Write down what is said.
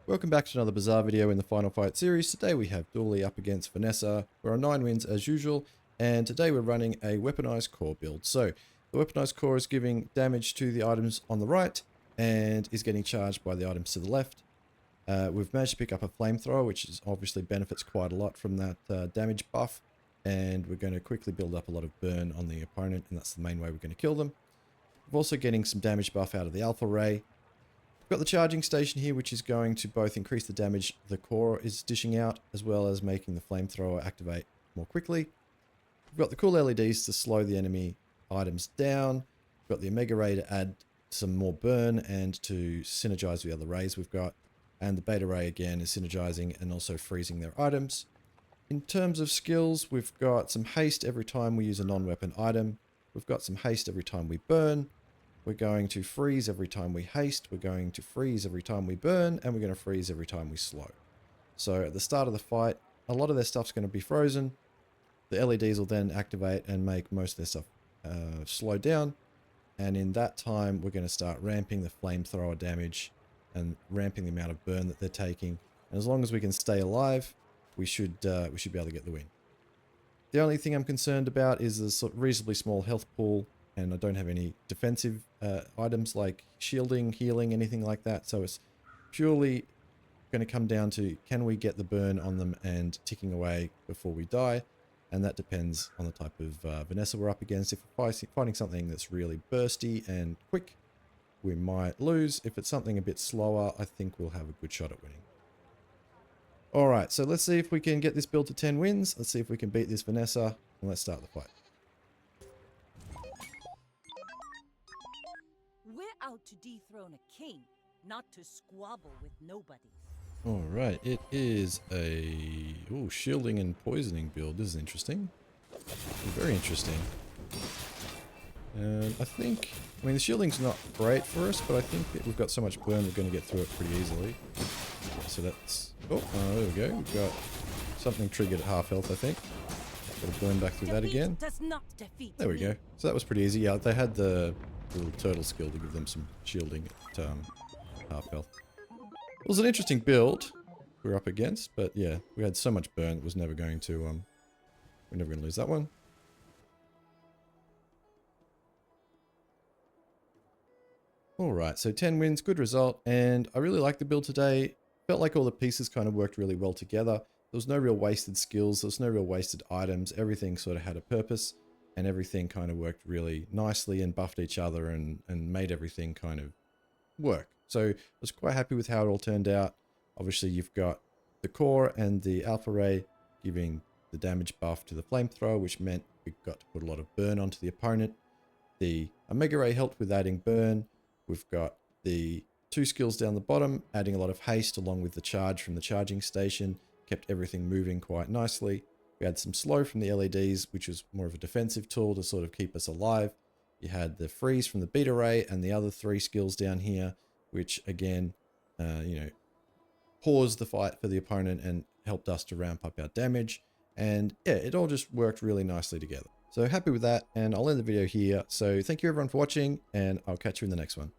Welcome back to another Bazaar video in the Final Fight series. Today we have Dooley up against Vanessa. We're on 9 wins as usual, and today we're running a weaponized core build. So the weaponized core is giving damage to the items on the right and is getting charged by the items to the left. We've managed to pick up a flamethrower, which is obviously benefits quite a lot from that damage buff, and we're going to quickly build up a lot of burn on the opponent, and that's the main way we're going to kill them. We're also getting some damage buff out of the alpha ray. We've got the charging station here, which is going to both increase the damage the core is dishing out, as well as making the flamethrower activate more quickly. We've got the cool LEDs to slow the enemy items down. We've got the Omega Ray to add some more burn and to synergize with the other rays we've got. And the Beta Ray again is synergizing and also freezing their items. In terms of skills, we've got some haste every time we use a non-weapon item. We've got some haste every time we burn. We're going to freeze every time we haste, we're going to freeze every time we burn, and we're going to freeze every time we slow. So at the start of the fight, a lot of their stuff's going to be frozen. The LEDs will then activate and make most of their stuff slow down. And in that time, we're going to start ramping the flamethrower damage and ramping the amount of burn that they're taking. And as long as we can stay alive, we should be able to get the win. The only thing I'm concerned about is the reasonably small health pool, and I don't have any defensive items like shielding, healing, anything like that. So it's purely going to come down to, can we get the burn on them and ticking away before we die? And that depends on the type of Vanessa we're up against. If we're fighting something that's really bursty and quick, we might lose. If it's something a bit slower, I think we'll have a good shot at winning. All right, so let's see if we can get this build to 10 wins. Let's see if we can beat this Vanessa, and let's start the fight. We're out to dethrone a king, not to squabble with nobodies. All right, it is a shielding and poisoning build. This is interesting. Very interesting. And I mean, the shielding's not great for us, but I think that we've got so much burn, we're going to get through it pretty easily. So that's... there we go. We've got something triggered at half health, I think. Got to burn back through that again. There we go. So that was pretty easy. Yeah, they had the little turtle skill to give them some shielding at half health. It was an interesting build we were up against, but yeah, we had so much burn it was never going to we're never going to lose that one. Alright, so 10 wins, good result, and I really liked the build today. Felt like all the pieces kind of worked really well together. There was no real wasted skills, there was no real wasted items, everything sort of had a purpose, and everything kind of worked really nicely and buffed each other and made everything kind of work. So I was quite happy with how it all turned out. Obviously you've got the core and the alpha ray giving the damage buff to the flamethrower, which meant we got to put a lot of burn onto the opponent. The Omega Ray helped with adding burn. We've got the two skills down the bottom, adding a lot of haste along with the charge from the charging station, kept everything moving quite nicely. We had some slow from the LEDs, which was more of a defensive tool to sort of keep us alive. You had the freeze from the beta ray and the other three skills down here, which again, paused the fight for the opponent and helped us to ramp up our damage. And yeah, it all just worked really nicely together. So happy with that, and I'll end the video here. So thank you everyone for watching, and I'll catch you in the next one.